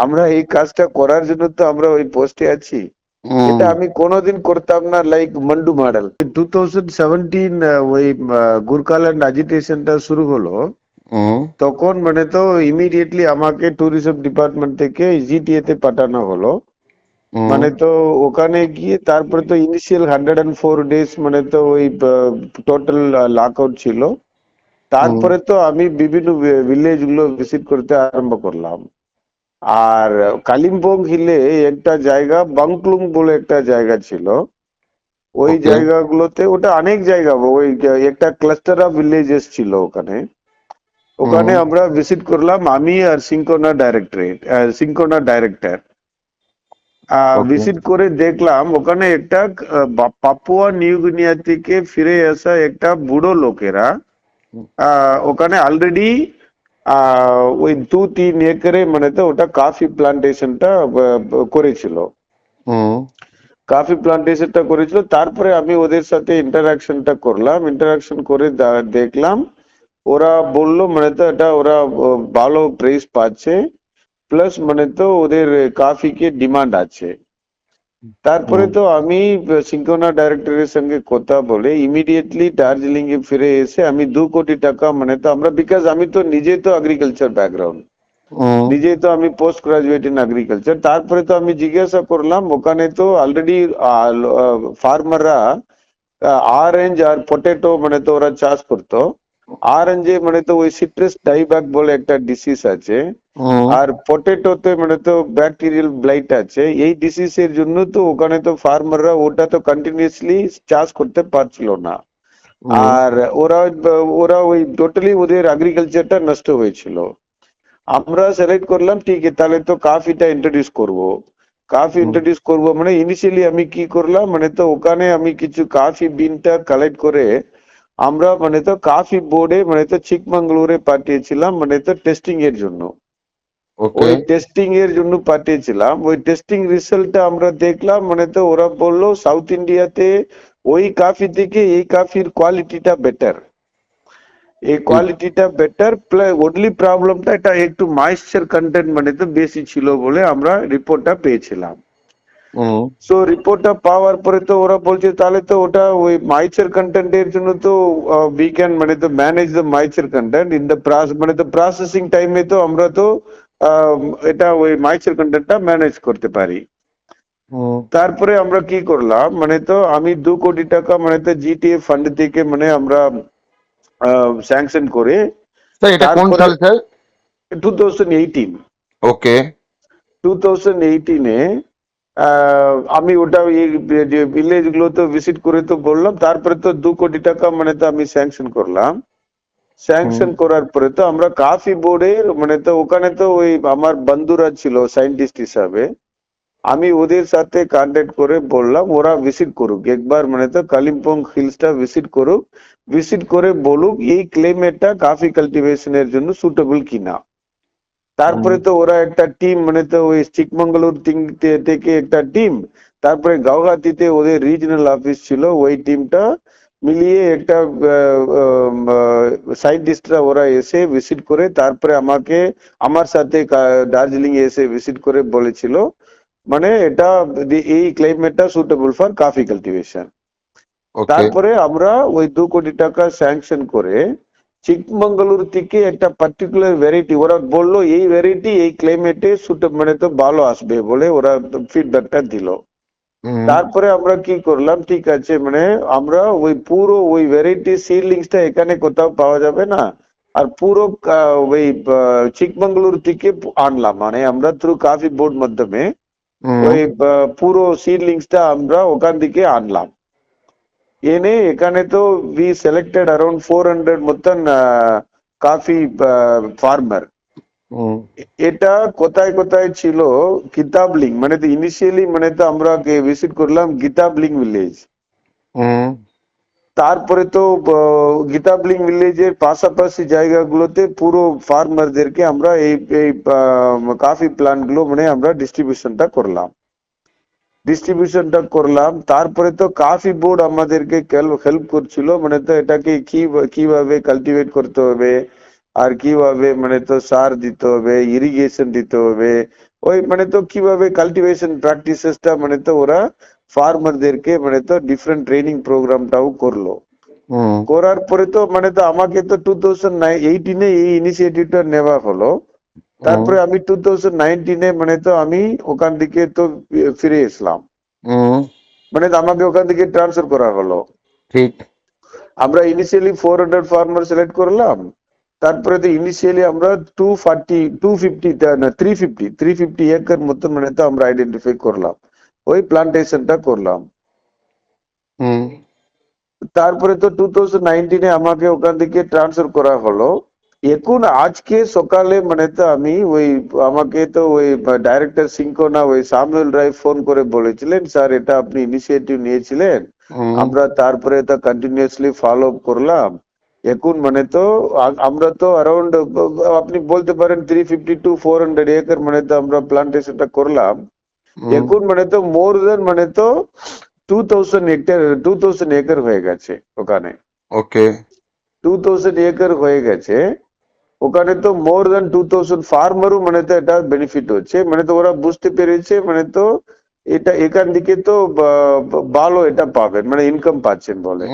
আমরা এই কাজটা করার জন্য তো আমরা ওই পোস্টে আছি। এটা আমি কোনোদিন করতাম না, লাইক মন্ডু মডেল। 2017 ওই গুরকাল্যান্ড অ্যাজিটেশনটা শুরু হলো, তখন মানে তো ইমিডিয়েটলি আমাকে ট্যুরিজম ডিপার্টমেন্ট থেকে জিটিএ তে পাঠানো হলো। মানে তো ওখানে গিয়ে তারপরে তো ইনিশিয়াল 104 ডেজ মানে তো ওই টোটাল লক আউট ছিল। তারপরে তো আমি বিভিন্ন ভিলেজ গুলো ভিজিট করতে আরম্ভ করলাম। আর কালিম্পং হিলে একটা জায়গা বাংক্লুং বলে একটা জায়গা ছিল। ওই জায়গাগুলোতে ওটা অনেক জায়গা, ওই একটা ক্লাস্টার অফ ভিলেজেস ছিল ওখানে। ওখানে আমরা ভিজিট করলাম, আমি আর সিনকোনা ডাইরেক্টর ভিজিট করে দেখলাম ওখানে একটা পাপুয়া নিউ গিনিয়া থেকে ফিরে আসা একটা বুড়ো লোকেরা ওখানে অলরেডি ওই 2-3 একরে মানে তো ওটা কফি প্লান্টেশনটা করেছিল। কফি প্লান্টেশনটা করেছিল। তারপরে আমি ওদের সাথে ইন্টারাকশনটা করলাম, ইন্টারাকশন করে দেখলাম ওরা বললো মানে তো এটা ওরা ভালো প্রাইস পাচ্ছে, প্লাস মানে তো ওদের কফি কে ডিমান্ড আছে। তারপরে তো আমি সিনকোনা ডাইরেক্টরের সঙ্গে কথা বলে ইমিডিয়েটলি দার্জিলিং এ ফিরে এসে আমি 2 কোটি টাকা মানে তো আমরা, বিকজ আমি তো নিজে তো এগ্রিকালচার ব্যাকগ্রাউন্ড, নিজেই তো আমি পোস্ট গ্রাজুয়েট ইন এগ্রিকালচার। তারপরে তো আমি জিজ্ঞাসা করলাম ওখানে তো অলরেডি ফার্মাররা অরেঞ্জ আর পটেটো মানে তো ওরা চাষ করতো। অরেঞ্জে মানে তো ওই সিট্রাস ডাইব্যাক বলে একটা ডিসিজ আছে, আর পটেটোতে মানে তো ব্যাকটেরিয়াল ব্লাইট আছে। এই ডিসিজের জন্য তো ওখানে তো ফার্মাররা ওটা তো কন্টিনিউয়াসলি চাষ করতে পারছিল না। আর ওরা ওরা ওই টোটালি ওদের এগ্রিকালচারটা নষ্ট হয়েছিল। আমরা সিলেক্ট করলাম ঠিক আছে তাহলে তো কফিটা ইন্ট্রোডিউস করব। মানে ইনিশিয়ালি আমি কি করলাম মানে তো ওখানে আমি কিছু কফি বিনটা কালেক্ট করে আমরা মানে তো কফি বোর্ডে মানে তো চিকমাঙ্গলুরে পাঠিয়েছিলাম মানে তো টেস্টিং এর জন্য। ওই টেস্টিং এর জন্য পাঠিয়েছিলাম। ওই টেস্টিং রেজাল্টটা আমরা দেখলাম মানে তো ওরা বললো সাউথ ইন্ডিয়াতে ওই কফি থেকে এই কফির কোয়ালিটিটা বেটার, এই কোয়ালিটিটা বেটার, প্লাস ওনলি প্রবলেমটা এটা একটু ময়েশ্চার কন্টেন্ট মানে তো বেশি ছিল বলে আমরা রিপোর্টটা পেয়েছিলাম। সো রিপোর্টটা পাওয়ার পরে তো ওরা বলছে তাহলে তো ওটা ওই ময়েশ্চার কন্টেন্টের জন্য তো উই ক্যান মানে তো manage the moisture contained in the মানে তো প্রসেসিং টাইমে তো আমরা তো এটা ওই ময়েশ্চার কন্টেন্টটা ম্যানেজ করতে পারি। তারপরে আমরা কি করলাম মানে তো আমি 2 কোটি টাকা মানে তো জিটিএ ফান্ড থেকে মানে আমরা স্যাংশন করে তারপরে 2018 2018-এ আমি ওটা যে ভিলেজ গুলো তো ভিজিট করে তো বললাম। তারপরে তো 2 কোটি টাকা মানে তো আমি স্যাংশন করলাম। স্যাংশন করার পরে তো আমরা কফি বোর্ডের মানে তো ওখানে তো ওই আমার বন্ধুরা ছিল সায়েন্টিস্ট হিসাবে, আমি ওদের সাথে কন্ট্যাক্ট করে বললাম ওরা ভিজিট করুক একবার মানে তো কালিম্পং হিলসটা ভিজিট করুক, ভিজিট করে বলুক এই ক্লাইমেটটা কফি কাল্টিভেশনের জন্য সুটেবল কিনা। তারপরে তো ওরা একটা টিম মানে তো ওই চিকমঙ্গলুর থেকে একটা টিম, তারপরে গৌহাটিতে ওদের রিজনাল অফিস ছিল, ওই টিমটা মিলিয়ে একটা সায়েন্টিস্টরা ওরা এসে ভিজিট করে তারপরে আমাকে আমার সাথে দার্জিলিং এসে ভিজিট করে বলেছিল মানে এটা এই ক্লাইমেটটা সুটেবল ফর কফি কাল্টিভেশন। তারপরে আমরা ওই 2 কোটি টাকা স্যাংশন করে চিকমঙ্গলুর থেকে একটা পার্টিকুলার ভ্যারাইটি ওরা বললো এই ভ্যারাইটি এই ক্লাইমেটে মানে তো ভালো আসবে বলে ওরা ফিডব্যাকটা দিল। তারপরে আমরা কি করলাম ঠিক আছে মানে আমরা ওই পুরো ওই ভ্যারাইটি সিডলিংসটা এখানে কোথাও পাওয়া যাবে না, আর পুরো ওই চিকমঙ্গলুর থেকে আনলাম মানে আমরা থ্রু কফি বোর্ড মাধ্যমে ওই পুরো সিডলিংসটা আমরা ওখান থেকে আনলাম। এনে এখানে তো we selected around 400 মতন কফি ফার্মার। এটা কোথায় কোথায় ছিল কিতাবলিং মানে তো ইনিশিয়ালি মানে তো আমরা ভিজিট করলাম গীতাবলিং ভিলেজ। তারপরে তো গীতাবলিং ভিলেজের পাশাপাশি জায়গাগুলোতে পুরো ফার্মারদেরকে আমরা এই কফি প্ল্যান্ট গুলো মানে আমরা ডিস্ট্রিবিউশনটা করলাম। তারপরে তো কফি বোর্ড আমাদেরকে হেল্প করছিল মানে তো এটাকে কিভাবে কাল্টিভেট করতে হবে আর কিভাবে মানে তো সার দিতে হবে, ইরিগেশন দিতে হবে, ওই মানে তো কিভাবে কাল্টিভেশন প্র্যাকটিসেসটা মানে তো ওরা ফার্মারদেরকে মানে তো ডিফারেন্ট ট্রেনিং প্রোগ্রামটাও করলো। করার পরে তো মানে তো আমাকে তো 2018 এই ইনিশিয়েটিভটা নেওয়া হলো। তারপরে আমি 2019 মানে তো আমি ওখান থেকে তো ফিরে এসলাম, মানে তো আমাকে ওখান থেকে ট্রান্সফার করা হলো। ঠিক। আমরা ইনিশিয়ালি 400 ফার্মার সিলেক্ট করলাম, তারপরে তো ইনিশিয়ালি আমরা 350 একর মতন মানে তো আমরা আইডেন্টিফাই করলাম, ওই প্লান্টেশনটা করলাম। তারপরে তো 2019 আমাকে ওখান থেকে ট্রান্সফার করা হলো। এখন আজকে সকালে মানে তো আমি ওই আমাকে তো ওই ডাইরেক্টর সিংকোনা ওই সামুয়েল রায় ফোন করে বলেছিলেন, স্যার এটা আপনি ইনিশিয়েটিভ নিয়েছিলেন, আমরা তারপরে তো কন্টিনিউয়াসলি ফলো আপ করলাম। এখন মানে তো আমরা তো অ্যারাউন্ড আপনি বলতে পারেন 350 to 400 একর মানে তো আমরা প্লান্টেশনটা করলাম। এখন মানে তো মোর দেন মানে তো 2000 একর হয়ে গেছে ওখানে। ওকে। 2000 একর হয়ে গেছে ওখানে, তো মোর দেন 2000 ফার্মারও মানে তো এটা বেনিফিট হচ্ছে, মানে তো ওরা বুঝতে পেরেছে মানে তো এটা এখান থেকে তো ভালো এটা পাবেন, মানে ইনকাম পাচ্ছেন বলে,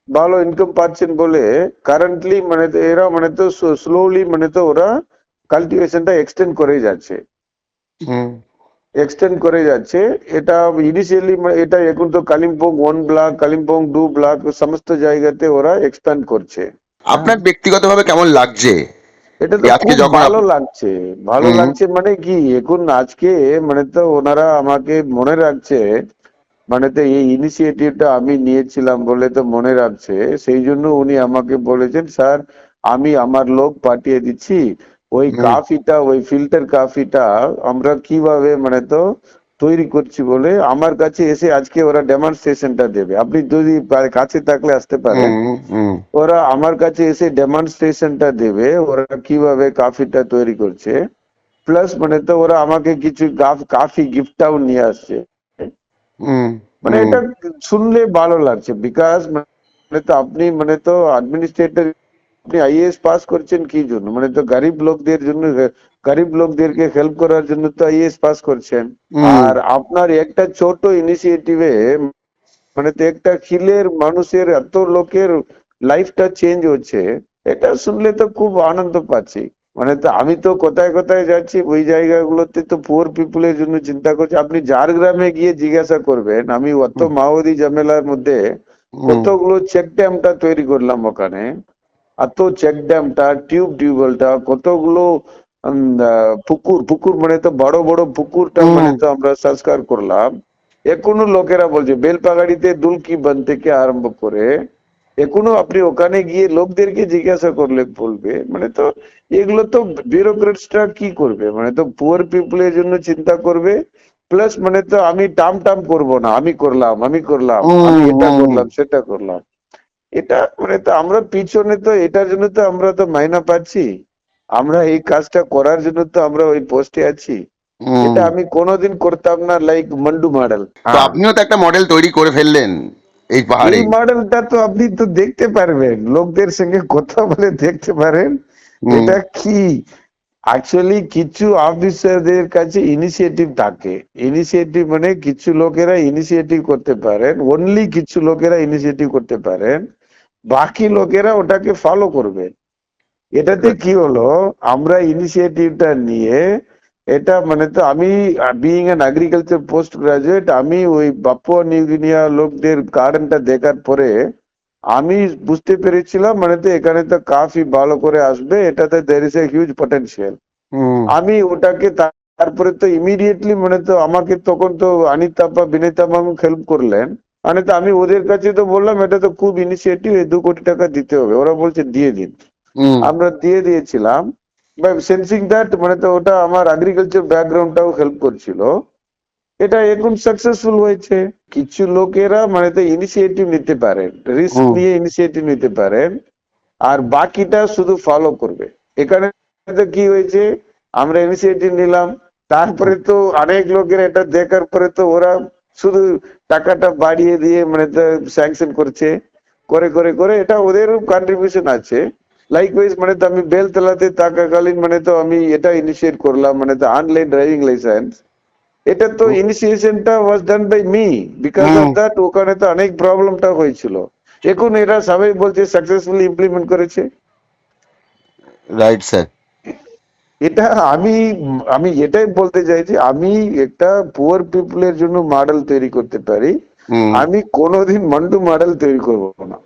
ভালো ইনকাম পাচ্ছেন বলে কারেন্টলি মানে তো এরা মানে তো স্লোলি মানে তো ওরা কাল্টিভেশনটা এক্সটেন্ড করে যাচ্ছে, এক্সটেন্ড করে যাচ্ছে। এটা ইনিশিয়ালি এটা এখন তো কালিম্পং 1 ব্লক, কালিম্পং 2 ব্লক সমস্ত জায়গাতে ওরা এক্সপ্যান্ড করছে। আপনার ব্যক্তিগতভাবে কেমন লাগছে এটা তো আজকে খুব যখন ভালো লাগছে, ভালো লাগছে মানে কি এখন আজকে মানে তো ওনারা আমাকে মনে রাখছে, মানে তো এই ইনিশিয়েটিভটা আমি নিয়েছিলাম বলে তো মনে রাখছে, সেই জন্য উনি আমাকে বলেছেন, স্যার আমি আমার লোক পাঠিয়ে দিচ্ছি, ওই কাফিটা ওই ফিল্টার কাফিটা আমরা কিভাবে মানে তো তৈরি করছি বলে আমার কাছে এসে আজকে ওরা ডেমনস্ট্রেশনটা দেবে। আপনি যদি কাছে থাকলে আসতে পারেন, ওরা আমার কাছে এসে ডেমনস্ট্রেশনটা দেবে ওরা কিভাবে কাফিটা তৈরি করছে, প্লাস মানে তো ওরা আমাকে কিছু কাফি গিফটটাও নিয়ে আসছে। মানে এটা শুনলে ভালো লাগছে, বিকজ মানে তো আপনি মানে তো অ্যাডমিনিস্ট্রেটর, আপনি আইএএস পাস করছেন কি জন্য, মানে তো গরিব লোকদের জন্য, গরিব লোকদেরকে হেল্প করার জন্য তো আইএএস পাস করছেন। আর আপনার একটা ছোট ইনিশিয়েটিভে মানে তো একটা খিলের মানুষের এত লোকের লাইফটা চেঞ্জ হচ্ছে, এটা শুনলে তো খুব আনন্দ পাচ্ছি। মানে তো আমি তো কোথায় কোথায় যাচ্ছি ওই জায়গাগুলোতে তো পুয়ার পিপুলের জন্য চিন্তা করছি। আপনি যার গ্রামে গিয়ে জিজ্ঞাসা করবেন, আমি অত মাওবাদী ঝামেলার মধ্যে কতগুলো চেক ড্যামটা তৈরি করলাম ওখানে, এত চেক ড্যামটা টিউবওয়েলটা কতগুলো পুকুর পুকুর মানে তো বড় বড় পুকুরটা মানে তো আমরা সংস্কার করলাম। এখনো লোকেরা বলছে বেলপাহাড়িতে দুলকি বাঁধ থেকে আরম্ভ করে এখনো আপনি ওখানে গিয়ে লোকদেরকে জিজ্ঞাসা করলে বলবে, মানে তো এগুলো তো বিউরোক্রেটসরা কি করবে, মানে তো পুয়ার পিপলের জন্য চিন্তা করবে, প্লাস মানে তো আমি টাম টাম করবো না, আমি করলাম আমি এটা করলাম সেটা করলাম। এটা মানে তো আমরা পিছনে তো এটার জন্য তো আমরা তো মাইনা পাচ্ছি, আমরা এই কাজটা করার জন্য তো আমরা ওই পোস্টে আছি। এটা আমি কোনোদিন করতাম না, লাইক মন্ডু মডেল। তো আপনিও তো একটা মডেল তৈরি করে ফেললেন এই পাহাড়ে। এই মডেলটা তো আপনি তো দেখতে পারবেন, লোকদের সঙ্গে কথা বলে দেখতে পারেন এটা কি। অ্যাকচুয়ালি কিছু অফিসারদের কাছে ইনিশিয়েটিভ থাকে, ইনিশিয়েটিভ মানে কিছু লোকেরা ইনিশিয়েটিভ করতে পারেন, অনলি কিছু লোকেরা ইনিশিয়েটিভ করতে পারেন, বাকি লোকেরা ওটাকে ফলো করবে। এটাতে কি হলো, আমরা ইনিশিয়েটিভটা নিয়ে এটা মানে তো আমি being an agriculture post graduate, আমি ওই পাপুয়া নিউ গিনিয়া লোকদের গার্ডেনটা দেখার পরে আমি বুঝতে পেরেছিলাম মানে তো এখানে তো কাফি ভালো করে আসবে, এটাতে there is a huge potential. আমি ওটাকে তারপরে তো ইমিডিয়েটলি মানে তো আমাকে তখন তো অনিতাপা বিনীতা ম্যাম হেল্প করলেন, মানে তো আমি ওদের কাছে তো বললাম এটা তো খুব ইনিশিয়েটিভ, 2 কোটি টাকা দিতে হবে, ওরা বলছে দিয়ে দিন। আমরা দিয়ে দিয়েছিলাম, বাই সেন্সিং দ্যাট মানে তো ওটা আমার এগ্রিকালচার ব্যাকগ্রাউন্ডটাও হেল্প করছিল। এটা এখন সাকসেসফুল হয়েছে। কিছু লোকেরা মানে তো ইনিশিয়েটিভ নিতে পারেন, রিস্ক নিয়ে ইনিশিয়েটিভ নিতে পারেন, আর বাকিটা শুধু ফলো করবে। এখানে তো কি হয়েছে, আমরা ইনিশিয়েটিভ নিলাম, তারপরে তো অনেক লোকের এটা দেখার পরে তো ওরা শুধু টাকাটা বাড়িয়ে দিয়ে মানে তো স্যাংশন করছে, করে করে করে এটা ওদেরও কন্ট্রিবিউশন আছে। লাইকওয়াইজ মানে তো আমি বেলতলাতে থাকাকালীন মানে তো আমি এটা ইনিশিয়েট করলাম, মানে তো অনলাইন ড্রাইভিং লাইসেন্স। এটা তো ইনিশিয়েশনটা was done by me, because of that ওখানে তো অনেক প্রবলেমটা হয়েছিল। এখন এরা সবাই বলছে সাকসেসফুলি ইমপ্লিমেন্ট করেছে। Right sir. এটা আমি আমি এটাই বলতে চাইছি, আমি একটা পুয়ার পিপলের জন্য মডেল তৈরি করতে পারি, আমি কোনোদিন মন্ডু মডেল তৈরি করবো না।